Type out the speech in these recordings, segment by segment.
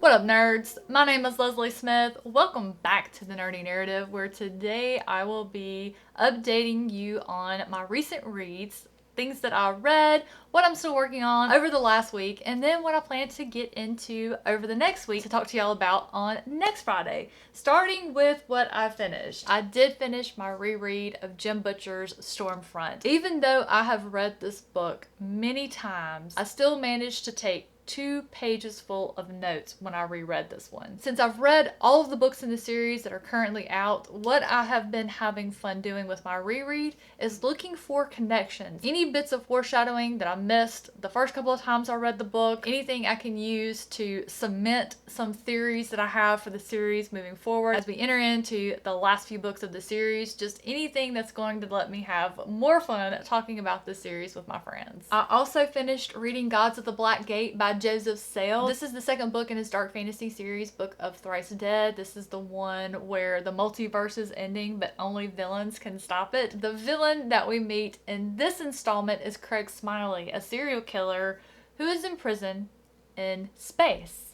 What up, nerds? My name is Leslie Smith. Welcome back to the Nerdy Narrative, where today I will be updating you on my recent reads, things that I read, what I'm still working on over the last week, and then what I plan to get into over the next week to talk to y'all about on next Friday. Starting with what I finished. I did finish my reread of Jim Butcher's Stormfront. Even though I have read this book many times, I still managed to take 2 pages full of notes when I reread this one. Since I've read all of the books in the series that are currently out, what I have been having fun doing with my reread is looking for connections. Any bits of foreshadowing that I missed the first couple of times I read the book, anything I can use to cement some theories that I have for the series moving forward as we enter into the last few books of the series, just anything that's going to let me have more fun talking about this series with my friends. I also finished reading Gods of the Black Gate by Joseph Sale. This is the second book in his dark fantasy series, Book of Thrice Dead. This is the one where the multiverse is ending, but only villains can stop it. The villain that we meet in this installment is Craig Smiley, a serial killer who is in prison in space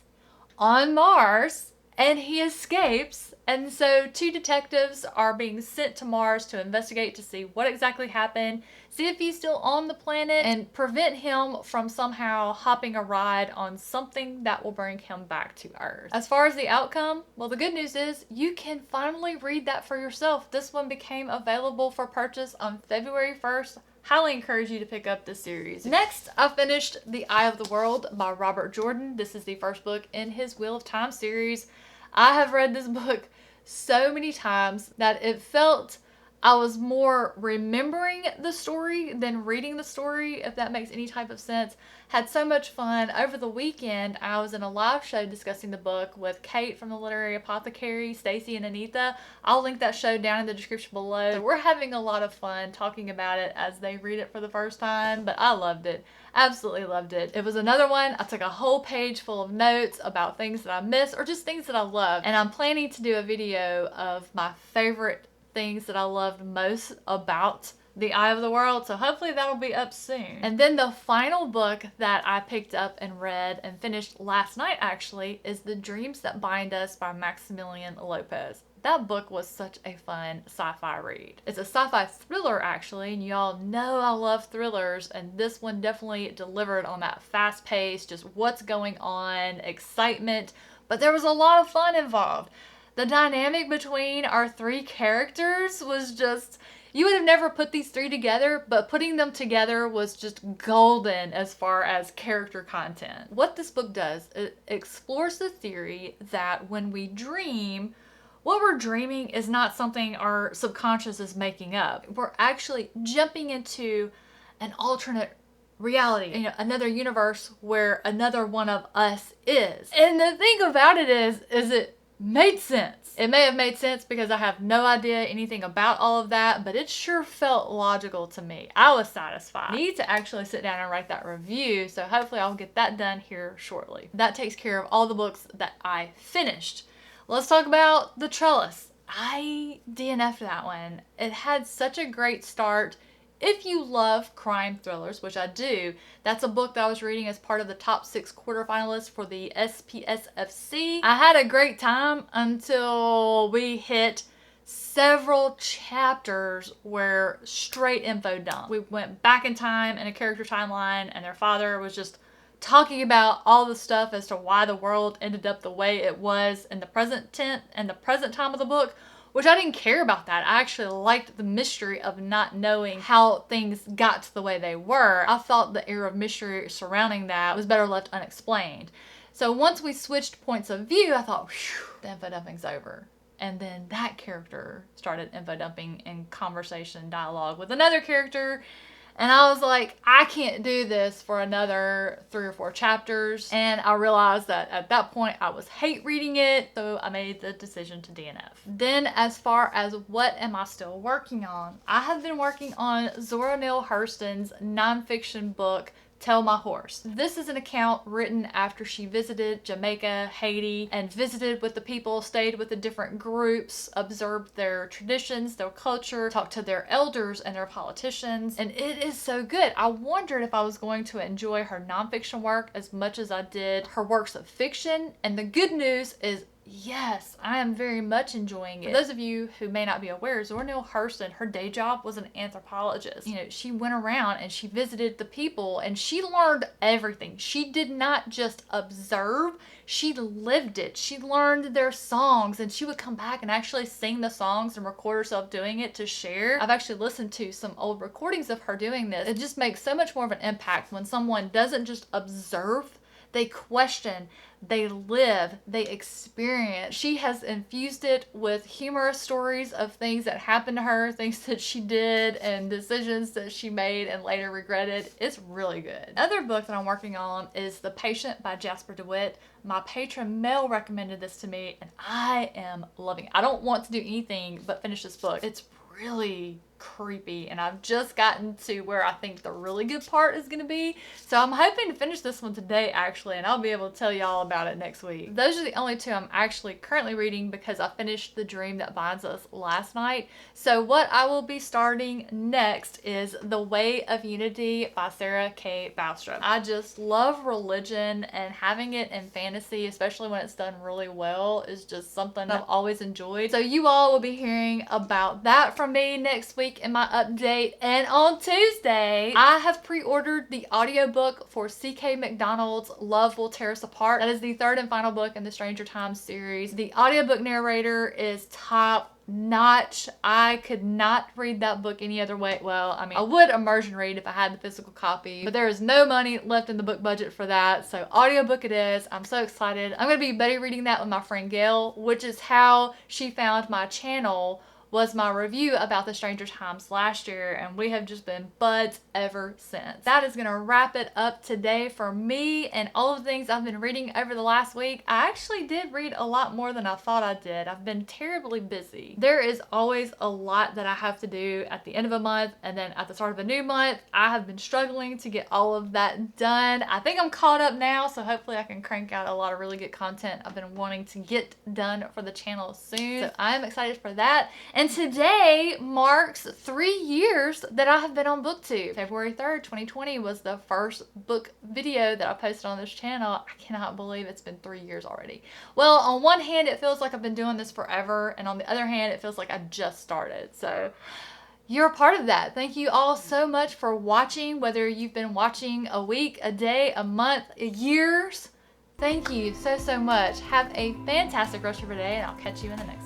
on Mars, and he escapes. And so 2 detectives are being sent to Mars to investigate to see what exactly happened, see if he's still on the planet, and prevent him from somehow hopping a ride on something that will bring him back to Earth. As far as the outcome, well, the good news is you can finally read that for yourself. This one became available for purchase on February 1st. Highly encourage you to pick up this series. Next, I finished The Eye of the World by Robert Jordan. This is the first book in his Wheel of Time series. I have read this book so many times that it felt I was more remembering the story than reading the story, if that makes any type of sense. Had so much fun. Over the weekend, I was in a live show discussing the book with Kate from the Literary Apothecary, Stacy, and Anita. I'll link that show down in the description below. So we're having a lot of fun talking about it as they read it for the first time, but I loved it. Absolutely loved it. It was another one. I took a whole page full of notes about things that I missed or just things that I loved. And I'm planning to do a video of my favorite things that I loved most about The Eye of the World, so hopefully that'll be up soon. And then the final book that I picked up and read and finished last night actually is The Dreams That Bind Us by Maximilian Lopez. That book was such a fun sci-fi read. It's a sci-fi thriller actually, and y'all know I love thrillers, and this one definitely delivered on that fast pace, just what's going on, excitement, but there was a lot of fun involved. The dynamic between our 3 characters was just, you would have never put these 3 together, but putting them together was just golden as far as character content. What this book does, it explores the theory that when we dream, what we're dreaming is not something our subconscious is making up. We're actually jumping into an alternate reality, another universe where another one of us is. And the thing about it is it made sense. It may have made sense because I have no idea anything about all of that, but it sure felt logical to me. I was satisfied. I need to actually sit down and write that review, so hopefully I'll get that done here shortly. That takes care of all the books that I finished. Let's talk about The Trellis. I DNF'd that one. It had such a great start. If you love crime thrillers, which I do, that's a book that I was reading as part of the top 6 quarterfinalists for the SPSFC. I had a great time until we hit several chapters where straight info dump. We went back in time in a character timeline, and their father was just talking about all the stuff as to why the world ended up the way it was in the present time of the book, which I didn't care about that. I actually liked the mystery of not knowing how things got to the way they were. I thought the air of mystery surrounding that was better left unexplained. So once we switched points of view, I thought, whew, the info dumping's over. And then that character started info dumping in conversation, dialogue with another character. And I was like, I can't do this for another 3 or 4 chapters. And I realized that at that point I was hate reading it, so I made the decision to DNF. Then as far as what am I still working on, I have been working on Zora Neale Hurston's nonfiction book, Tell My Horse. This is an account written after she visited Jamaica, Haiti, and visited with the people, stayed with the different groups, observed their traditions, their culture, talked to their elders and their politicians, and it is so good. I wondered if I was going to enjoy her nonfiction work as much as I did her works of fiction, and the good news is yes, I am very much enjoying it. For those of you who may not be aware, Zora Neale Hurston, her day job was an anthropologist. You know, she went around and she visited the people and she learned everything. She did not just observe, she lived it. She learned their songs and she would come back and actually sing the songs and record herself doing it to share. I've actually listened to some old recordings of her doing this. It just makes so much more of an impact when someone doesn't just observe, they question, they live, they experience. She has infused it with humorous stories of things that happened to her, things that she did, and decisions that she made and later regretted. It's really good. Another book that I'm working on is The Patient by Jasper DeWitt. My patron Mel recommended this to me and I am loving it. I don't want to do anything but finish this book. It's really creepy and I've just gotten to where I think the really good part is gonna be, so I'm hoping to finish this one today actually, and I'll be able to tell you all about it next week. Those are the only two I'm actually currently reading because I finished The Dream That Binds Us last night. So what I will be starting next is The Way of Unity by Sarah K. Bastrop. I just love religion, and having it in fantasy, especially when it's done really well, is just something I've always enjoyed. So you all will be hearing about that from me next week in my update. And on Tuesday, I have pre-ordered the audiobook for C.K. McDonald's Love Will Tear Us Apart. That is the third and final book in the Stranger Times series. The audiobook narrator is top notch. I could not read that book any other way. Well, I mean, I would immersion read if I had the physical copy, but there is no money left in the book budget for that, so audiobook it is. I'm so excited. I'm gonna be buddy reading that with my friend Gail, which is how she found my channel, was my review about the Stranger Times last year, and we have just been buds ever since. That is gonna wrap it up today for me and all of the things I've been reading over the last week. I actually did read a lot more than I thought I did. I've been terribly busy. There is always a lot that I have to do at the end of a month and then at the start of a new month. I have been struggling to get all of that done. I think I'm caught up now, so hopefully I can crank out a lot of really good content I've been wanting to get done for the channel soon. So I'm excited for that. And today marks 3 years that I have been on BookTube. February 3rd, 2020 was the first book video that I posted on this channel. I cannot believe it's been 3 years already. Well, on one hand, it feels like I've been doing this forever, and on the other hand, it feels like I just started. So you're a part of that. Thank you all so much for watching, whether you've been watching a week, a day, a month, years. Thank you so much. Have a fantastic rest of your day, and I'll catch you in the next one.